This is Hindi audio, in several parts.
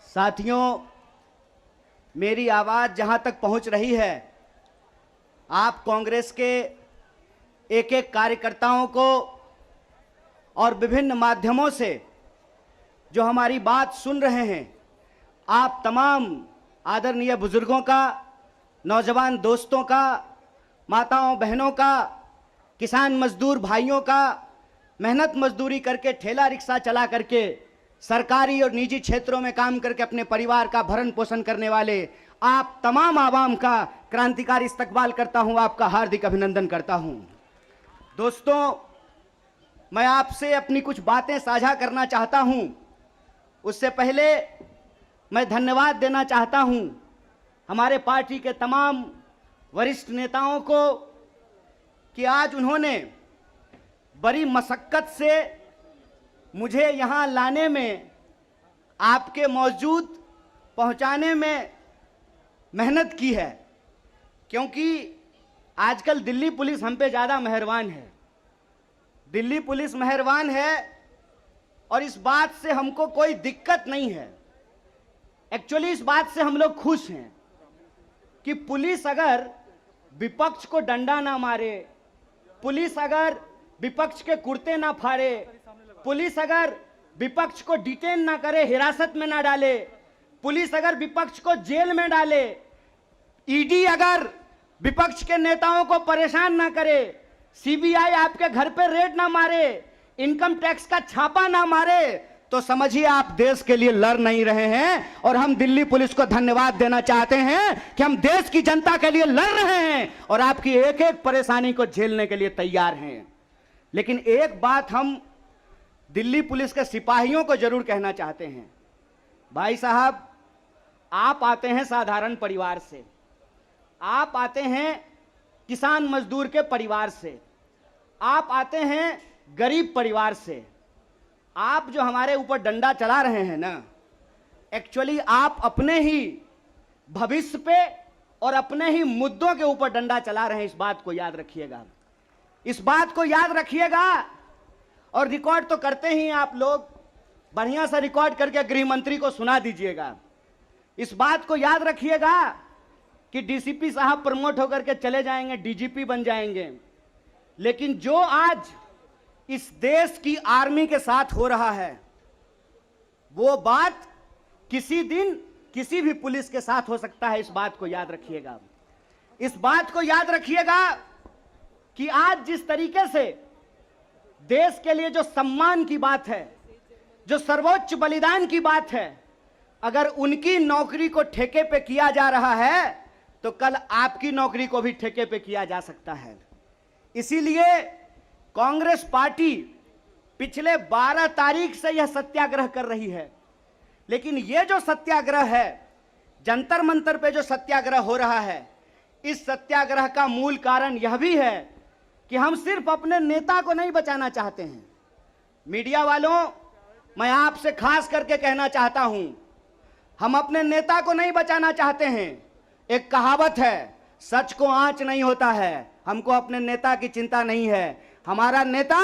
साथियों, मेरी आवाज जहां तक पहुंच रही है, आप कांग्रेस के एक एक कार्यकर्ताओं को और विभिन्न माध्यमों से जो हमारी बात सुन रहे हैं, आप तमाम आदरणीय बुजुर्गों का, नौजवान दोस्तों का, माताओं बहनों का, किसान मजदूर भाइयों का, मेहनत मजदूरी करके ठेला रिक्शा चला करके सरकारी और निजी क्षेत्रों में काम करके अपने परिवार का भरण पोषण करने वाले आप तमाम आवाम का क्रांतिकारी इस्तकबाल करता हूं, आपका हार्दिक अभिनंदन करता हूं। दोस्तों, मैं आपसे अपनी कुछ बातें साझा करना चाहता हूं। उससे पहले मैं धन्यवाद देना चाहता हूं हमारे पार्टी के तमाम वरिष्ठ नेताओं को कि आज उन्होंने बड़ी मशक्कत से मुझे यहां लाने में, आपके मौजूद पहुंचाने में मेहनत की है, क्योंकि आजकल दिल्ली पुलिस हम पे ज़्यादा मेहरबान है। दिल्ली पुलिस मेहरबान है और इस बात से हमको कोई दिक्कत नहीं है। एक्चुअली इस बात से हम लोग खुश हैं कि पुलिस अगर विपक्ष को डंडा ना मारे, पुलिस अगर विपक्ष के कुर्ते ना फाड़े, पुलिस अगर विपक्ष को डिटेन ना करे, हिरासत में ना डाले, पुलिस अगर विपक्ष को जेल में डाले, ईडी अगर विपक्ष के नेताओं को परेशान ना करे, सीबीआई आपके घर पे रेड ना मारे, इनकम टैक्स का छापा ना मारे, तो समझिए आप देश के लिए लड़ नहीं रहे हैं। और हम दिल्ली पुलिस को धन्यवाद देना चाहते हैं कि हम देश की जनता के लिए लड़ रहे हैं और आपकी एक एक परेशानी को झेलने के लिए तैयार हैं। लेकिन एक बात हम दिल्ली पुलिस के सिपाहियों को जरूर कहना चाहते हैं। भाई साहब, आप आते हैं साधारण परिवार से, आप आते हैं किसान मजदूर के परिवार से, आप आते हैं गरीब परिवार से। आप जो हमारे ऊपर डंडा चला रहे हैं ना, एक्चुअली आप अपने ही भविष्य पे और अपने ही मुद्दों के ऊपर डंडा चला रहे हैं। इस बात को याद रखिएगा, इस बात को याद रखिएगा। और रिकॉर्ड तो करते ही आप लोग, बढ़िया सा रिकॉर्ड करके गृह मंत्री को सुना दीजिएगा। इस बात को याद रखिएगा कि डीसीपी साहब प्रमोट होकर के चले जाएंगे, डीजीपी बन जाएंगे, लेकिन जो आज इस देश की आर्मी के साथ हो रहा है, वो बात किसी दिन किसी भी पुलिस के साथ हो सकता है। इस बात को याद रखिएगा, इस बात को याद रखिएगा कि आज जिस तरीके से देश के लिए जो सम्मान की बात है, जो सर्वोच्च बलिदान की बात है, अगर उनकी नौकरी को ठेके पे किया जा रहा है तो कल आपकी नौकरी को भी ठेके पे किया जा सकता है। इसीलिए कांग्रेस पार्टी पिछले 12 तारीख से यह सत्याग्रह कर रही है। लेकिन यह जो सत्याग्रह है, जंतर मंतर पे जो सत्याग्रह हो रहा है, इस सत्याग्रह का मूल कारण यह भी है कि हम सिर्फ अपने नेता को नहीं बचाना चाहते हैं। मीडिया वालों, मैं आपसे खास करके कहना चाहता हूं, हम अपने नेता को नहीं बचाना चाहते हैं। एक कहावत है, सच को आंच नहीं होता है। हमको अपने नेता की चिंता नहीं है। हमारा नेता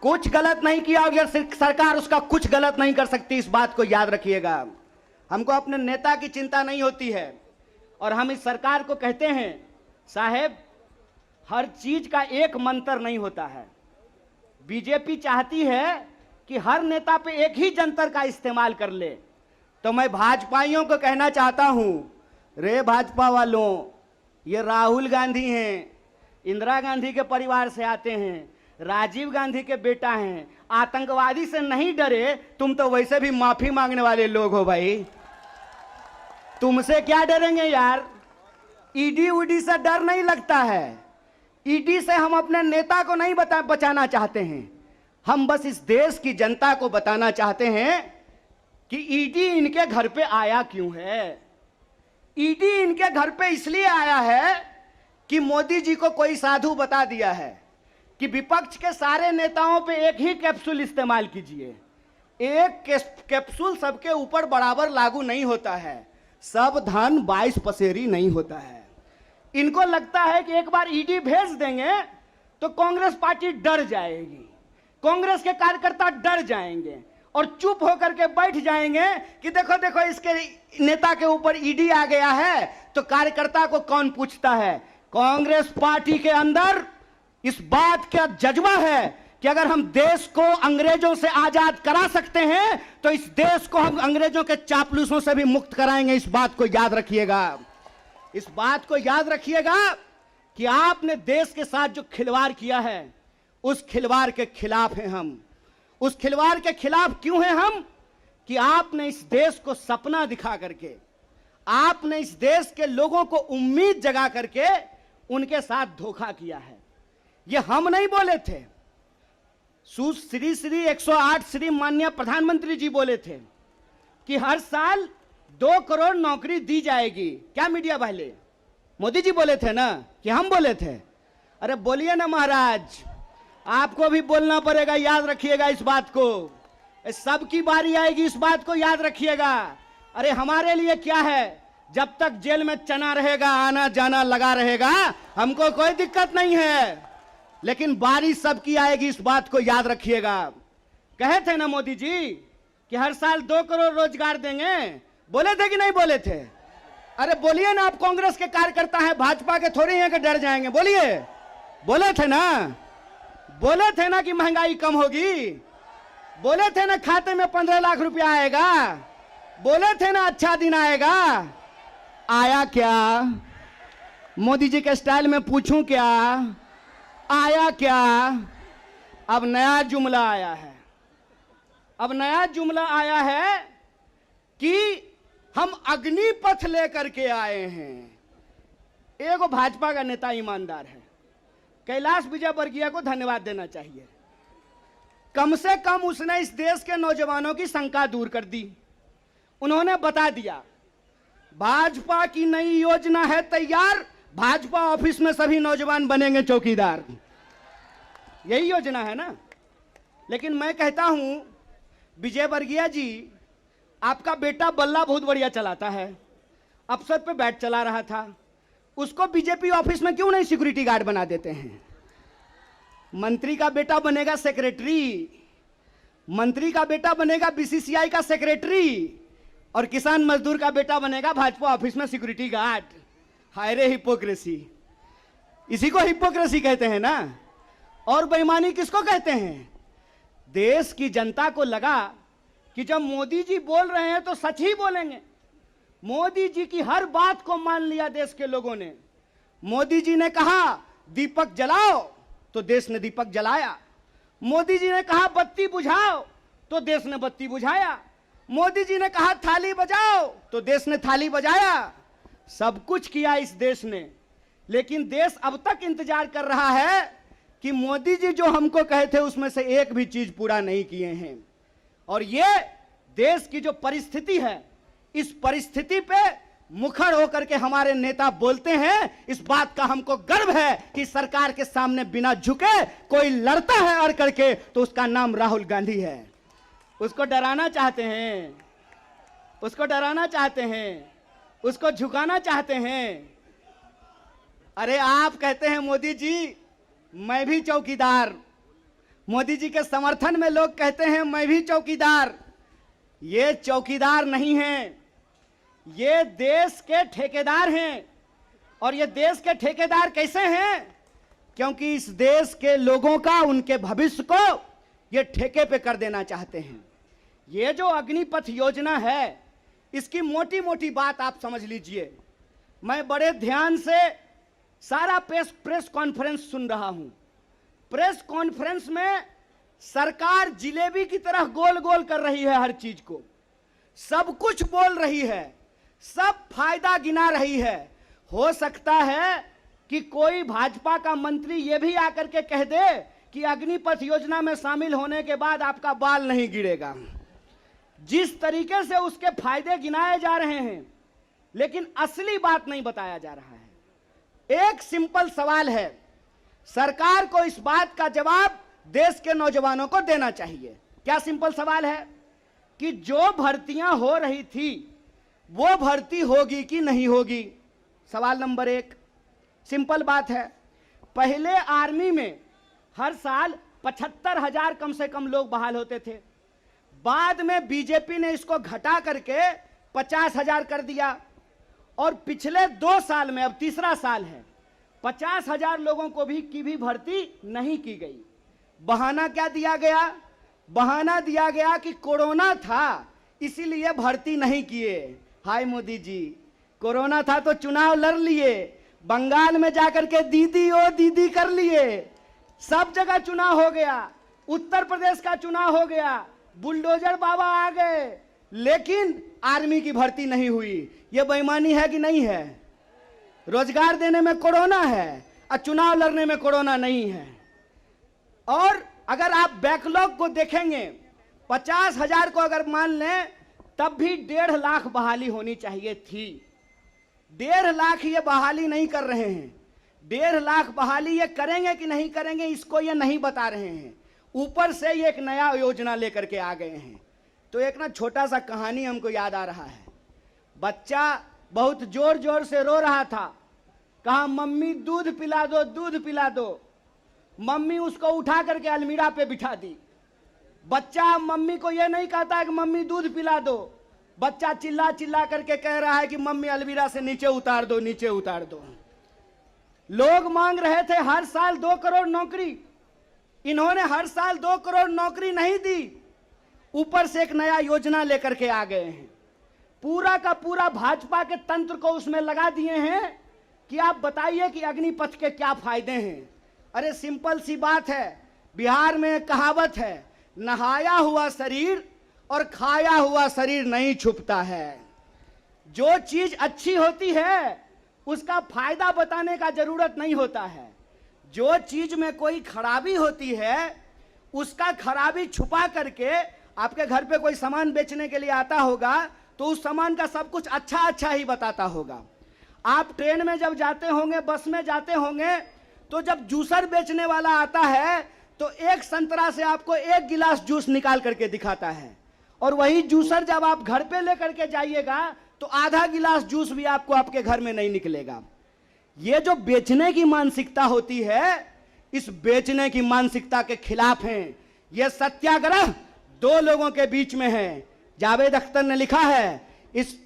कुछ गलत नहीं किया और सरकार उसका कुछ गलत नहीं कर सकती। इस बात को याद रखिएगा। हमको अपने नेता की चिंता नहीं होती है। और हम इस सरकार को कहते हैं, साहेब, हर चीज का एक मंत्र नहीं होता है। बीजेपी चाहती है कि हर नेता पे एक ही जंतर का इस्तेमाल कर ले। तो मैं भाजपाइयों को कहना चाहता हूं, रे भाजपा वालों, ये राहुल गांधी हैं, इंदिरा गांधी के परिवार से आते हैं, राजीव गांधी के बेटा हैं, आतंकवादी से नहीं डरे। तुम तो वैसे भी माफी मांगने वाले लोग हो भाई, तुमसे क्या डरेंगे यार। ईडी उडी से डर नहीं लगता है। ईडी से हम अपने नेता को नहीं बचाना चाहते हैं। हम बस इस देश की जनता को बताना चाहते हैं कि ईडी इनके घर पे आया क्यों है। ईडी इनके घर पे इसलिए आया है कि मोदी जी को कोई साधु बता दिया है कि विपक्ष के सारे नेताओं पे एक ही कैप्सूल इस्तेमाल कीजिए। एक कैप्सूल सबके ऊपर बराबर लागू नहीं होता है। सब धन 22 पसेरी नहीं होता है। इनको लगता है कि एक बार ईडी भेज देंगे तो कांग्रेस पार्टी डर जाएगी, कांग्रेस के कार्यकर्ता डर जाएंगे और चुप होकर के बैठ जाएंगे कि देखो देखो इसके नेता के ऊपर ईडी आ गया है, तो कार्यकर्ता को कौन पूछता है। कांग्रेस पार्टी के अंदर इस बात का जज्बा है कि अगर हम देश को अंग्रेजों से आजाद करा सकते हैं तो इस देश को हम अंग्रेजों के चापलूसों से भी मुक्त कराएंगे। इस बात को याद रखिएगा, इस बात को याद रखिएगा कि आपने देश के साथ जो खिलवाड़ किया है उस खिलवाड़ के खिलाफ हैं हम। उस खिलवाड़ के खिलाफ क्यों हैं हम? कि आपने इस देश को सपना दिखा करके, आपने इस देश के लोगों को उम्मीद जगा करके उनके साथ धोखा किया है। ये हम नहीं बोले थे, श्री 108 श्री माननीय प्रधानमंत्री जी बोले थे कि हर साल 2 करोड़ नौकरी दी जाएगी। क्या मीडिया वाले? मोदी जी बोले थे ना कि हम बोले थे? अरे बोलिए ना महाराज, आपको भी बोलना पड़ेगा, याद रखिएगा इस बात को। सबकी बारी आएगी, इस बात को याद रखिएगा। अरे हमारे लिए क्या है, जब तक जेल में चना रहेगा, आना जाना लगा रहेगा, हमको कोई दिक्कत नहीं है, लेकिन बारी सबकी आएगी, इस बात को याद रखिएगा। कहे थे ना मोदी जी कि हर साल 2 करोड़ रोजगार देंगे, बोले थे कि नहीं बोले थे? अरे बोलिए ना, आप कांग्रेस के कार्यकर्ता हैं, भाजपा के थोड़े हैं कि डर जाएंगे, बोलिए। बोले थे ना, बोले थे ना कि महंगाई कम होगी, बोले थे ना खाते में 15 लाख रुपया आएगा, बोले थे ना अच्छा दिन आएगा। आया क्या? मोदी जी के स्टाइल में पूछूं क्या, आया क्या? अब नया जुमला आया है, अब नया जुमला आया है कि हम अग्निपथ लेकर के आए हैं। एगो भाजपा का नेता ईमानदार है, कैलाश विजयवर्गीय को धन्यवाद देना चाहिए। कम से कम उसने इस देश के नौजवानों की शंका दूर कर दी। उन्होंने बता दिया भाजपा की नई योजना है तैयार, भाजपा ऑफिस में सभी नौजवान बनेंगे चौकीदार। यही योजना है ना। लेकिन मैं कहता हूं विजयवर्गीय जी, आपका बेटा बल्ला बहुत बढ़िया चलाता है, अफसर पे बैठ चला रहा था, उसको बीजेपी ऑफिस में क्यों नहीं सिक्योरिटी गार्ड बना देते हैं? मंत्री का बेटा बनेगा सेक्रेटरी, मंत्री का बेटा बनेगा बीसीसीआई का सेक्रेटरी, और किसान मजदूर का बेटा बनेगा भाजपा ऑफिस में सिक्योरिटी गार्ड। हाय रे हिपोक्रेसी, इसी को हिपोक्रेसी कहते हैं ना। और बेईमानी किसको कहते हैं? देश की जनता को लगा कि जब मोदी जी बोल रहे हैं तो सच ही बोलेंगे। मोदी जी की हर बात को मान लिया देश के लोगों ने। मोदी जी ने कहा दीपक जलाओ तो देश ने दीपक जलाया, मोदी जी ने कहा बत्ती बुझाओ तो देश ने बत्ती बुझाया, मोदी जी ने कहा थाली बजाओ तो देश ने थाली बजाया। सब कुछ किया इस देश ने, लेकिन देश अब तक इंतजार कर रहा है कि मोदी जी जो हमको कहे थे उसमें से एक भी चीज पूरा नहीं किए हैं। और ये देश की जो परिस्थिति है, इस परिस्थिति पे मुखर होकर के हमारे नेता बोलते हैं। इस बात का हमको गर्व है कि सरकार के सामने बिना झुके कोई लड़ता है अड़ करके, तो उसका नाम राहुल गांधी है। उसको डराना चाहते हैं, उसको डराना चाहते हैं, उसको झुकाना चाहते हैं। अरे आप कहते हैं मोदी जी मैं भी चौकीदार, मोदी जी के समर्थन में लोग कहते हैं मैं भी चौकीदार। ये चौकीदार नहीं हैं, ये देश के ठेकेदार हैं। और ये देश के ठेकेदार कैसे हैं? क्योंकि इस देश के लोगों का, उनके भविष्य को ये ठेके पे कर देना चाहते हैं। ये जो अग्निपथ योजना है, इसकी मोटी मोटी बात आप समझ लीजिए। मैं बड़े ध्यान से सारा प्रेस कॉन्फ्रेंस सुन रहा हूं। प्रेस कॉन्फ्रेंस में सरकार जिलेबी की तरह गोल गोल कर रही है, हर चीज को सब कुछ बोल रही है, सब फायदा गिना रही है। हो सकता है कि कोई भाजपा का मंत्री यह भी आकर के कह दे कि अग्निपथ योजना में शामिल होने के बाद आपका बाल नहीं गिरेगा। जिस तरीके से उसके फायदे गिनाए जा रहे हैं, लेकिन असली बात नहीं बताया जा रहा है। एक सिंपल सवाल है, सरकार को इस बात का जवाब देश के नौजवानों को देना चाहिए। क्या सिंपल सवाल है कि जो भर्तियां हो रही थी वो भर्ती होगी कि नहीं होगी? सवाल नंबर 1 सिंपल बात है। पहले आर्मी में हर साल 75,000 कम से कम लोग बहाल होते थे। बाद में बीजेपी ने इसको घटा करके 50,000 कर दिया और पिछले 2 साल में, अब तीसरा साल है, 50,000 लोगों को भी भर्ती नहीं की गई। बहाना क्या दिया गया? बहाना दिया गया कि कोरोना था इसीलिए भर्ती नहीं किए। हाय मोदी जी, कोरोना था तो चुनाव लड़ लिए, बंगाल में जाकर के दीदी ओ दीदी कर लिए, सब जगह चुनाव हो गया, उत्तर प्रदेश का चुनाव हो गया, बुलडोजर बाबा आ गए, लेकिन आर्मी की भर्ती नहीं हुई। यह बेईमानी है कि नहीं है? रोजगार देने में कोरोना है और चुनाव लड़ने में कोरोना नहीं है। और अगर आप बैकलॉग को देखेंगे, 50,000 को अगर मान लें, तब भी 1.5 लाख बहाली होनी चाहिए थी। 1.5 लाख ये बहाली नहीं कर रहे हैं। 1.5 लाख बहाली ये करेंगे कि नहीं करेंगे, इसको ये नहीं बता रहे हैं। ऊपर से ये एक नया योजना लेकर के आ गए हैं। तो एक ना छोटा सा कहानी हमको याद आ रहा है। बच्चा बहुत जोर जोर से रो रहा था, कहा मम्मी दूध पिला दो, दूध पिला दो। मम्मी उसको उठा करके अलमीरा पे बिठा दी। बच्चा मम्मी को यह नहीं कहता है कि मम्मी दूध पिला दो, बच्चा चिल्ला चिल्ला करके कह रहा है कि मम्मी अलमीरा से नीचे उतार दो, नीचे उतार दो। लोग मांग रहे थे हर साल 2 करोड़ नौकरी, इन्होंने हर साल 2 करोड़ नौकरी नहीं दी, ऊपर से एक नया योजना लेकर के आ गए हैं। पूरा का पूरा भाजपा के तंत्र को उसमें लगा दिए हैं कि आप बताइए कि अग्निपथ के क्या फायदे हैं। अरे सिंपल सी बात है, बिहार में एक कहावत है, नहाया हुआ शरीर और खाया हुआ शरीर नहीं छुपता है। जो चीज अच्छी होती है उसका फायदा बताने का जरूरत नहीं होता है। जो चीज में कोई खराबी होती है उसका खराबी छुपा करके, आपके घर पे कोई सामान बेचने के लिए आता होगा तो उस सामान का सब कुछ अच्छा अच्छा ही बताता होगा। आप ट्रेन में जब जाते होंगे, बस में जाते होंगे, तो जब जूसर बेचने वाला आता है तो एक संतरा से आपको 1 गिलास जूस निकाल करके दिखाता है, और वही जूसर जब आप घर पे लेकर के जाइएगा तो आधा गिलास जूस भी आपको आपके घर में नहीं निकलेगा। ये जो बेचने की मानसिकता होती है, इस बेचने की मानसिकता के खिलाफ हैं। यह सत्याग्रह 2 लोगों के बीच में है। जावेद अख्तर ने लिखा है, इस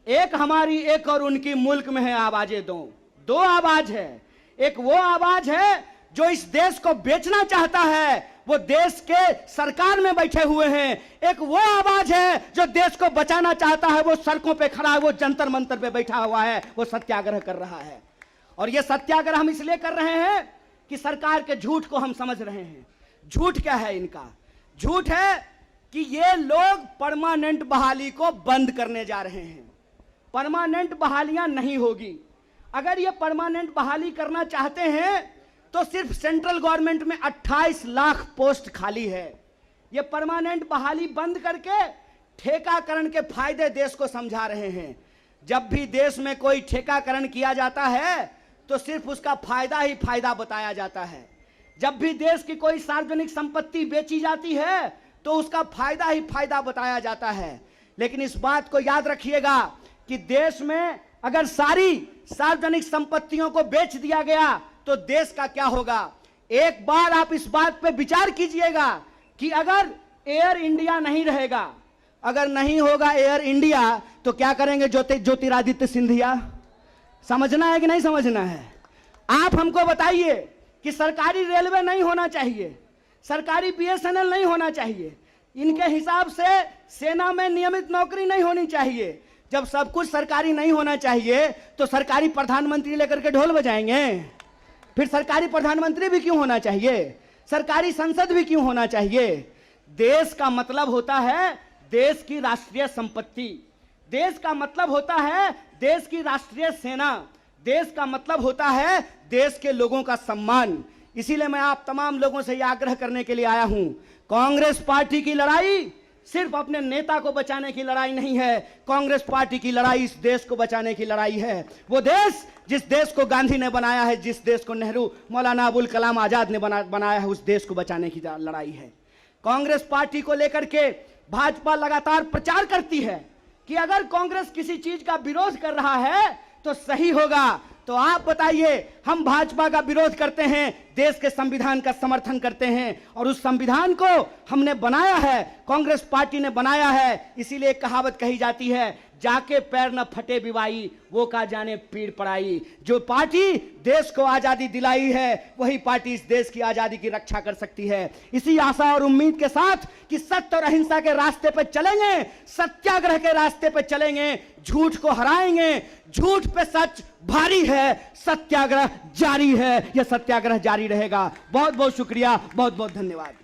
एक हमारी एक और उनकी मुल्क में है आवाजें दो आवाज है। एक वो आवाज है जो इस देश को बेचना चाहता है, वो देश के सरकार में बैठे हुए हैं। एक वो आवाज है जो देश को बचाना चाहता है, वो सड़कों पे खड़ा है, वो जंतर मंतर पे बैठा हुआ है, वो सत्याग्रह कर रहा है। और ये सत्याग्रह हम इसलिए कर रहे हैं कि सरकार के झूठ को हम समझ रहे हैं। झूठ क्या है इनका? झूठ है कि ये लोग परमानेंट बहाली को बंद करने जा रहे हैं। परमानेंट बहालियां नहीं होगी। अगर ये परमानेंट बहाली करना चाहते हैं तो सिर्फ सेंट्रल गवर्नमेंट में 28 लाख पोस्ट खाली है। ये परमानेंट बहाली बंद करके ठेकाकरण के फायदे देश को समझा रहे हैं। जब भी देश में कोई ठेकाकरण किया जाता है तो सिर्फ उसका फायदा ही फायदा बताया जाता है। जब भी देश की कोई सार्वजनिक संपत्ति बेची जाती है तो उसका फायदा ही फायदा बताया जाता है। लेकिन इस बात को याद रखिएगा कि देश में अगर सारी सार्वजनिक संपत्तियों को बेच दिया गया तो देश का क्या होगा। एक बार आप इस बात पे विचार कीजिएगा कि अगर एयर इंडिया नहीं रहेगा, अगर नहीं होगा एयर इंडिया, तो क्या करेंगे ज्योतिरादित्य सिंधिया? समझना है कि नहीं समझना है? आप हमको बताइए कि सरकारी रेलवे नहीं होना चाहिए, सरकारी बीएसएनएल नहीं होना चाहिए, इनके हिसाब से सेना में नियमित नौकरी नहीं होनी चाहिए। जब सब कुछ सरकारी नहीं होना चाहिए तो सरकारी प्रधानमंत्री लेकर के ढोल बजाएंगे? फिर सरकारी प्रधानमंत्री भी क्यों होना चाहिए? सरकारी संसद भी क्यों होना चाहिए? देश का मतलब होता है देश की राष्ट्रीय संपत्ति, देश का मतलब होता है देश की राष्ट्रीय सेना, देश का मतलब होता है देश के लोगों का सम्मान। इसीलिए मैं आप तमाम लोगों से यह आग्रह करने के लिए आया हूं, कांग्रेस पार्टी की लड़ाई सिर्फ अपने नेता को बचाने की लड़ाई नहीं है। कांग्रेस पार्टी की लड़ाई इस देश को बचाने की लड़ाई है। वो देश जिस देश को गांधी ने बनाया है, जिस देश को नेहरू, मौलाना अबुल कलाम आजाद ने बनाया है, उस देश को बचाने की लड़ाई है। कांग्रेस पार्टी को लेकर के भाजपा लगातार प्रचार करती है कि अगर कांग्रेस किसी चीज का विरोध कर रहा है तो सही होगा। तो आप बताइए, हम भाजपा का विरोध करते हैं, देश के संविधान का समर्थन करते हैं और उस संविधान को हमने बनाया है, कांग्रेस पार्टी ने बनाया है। इसीलिए कहावत कही जाती है, जाके पैर न फटे बिवाई, वो का जाने पीड़ पड़ाई। जो पार्टी देश को आजादी दिलाई है, वही पार्टी इस देश की आजादी की रक्षा कर सकती है। इसी आशा और उम्मीद के साथ कि सत्य और अहिंसा के रास्ते पर चलेंगे, सत्याग्रह के रास्ते पर चलेंगे, झूठ को हराएंगे। झूठ पे सच भारी है, सत्याग्रह जारी है, यह सत्याग्रह जारी रहेगा। बहुत बहुत शुक्रिया, बहुत बहुत धन्यवाद।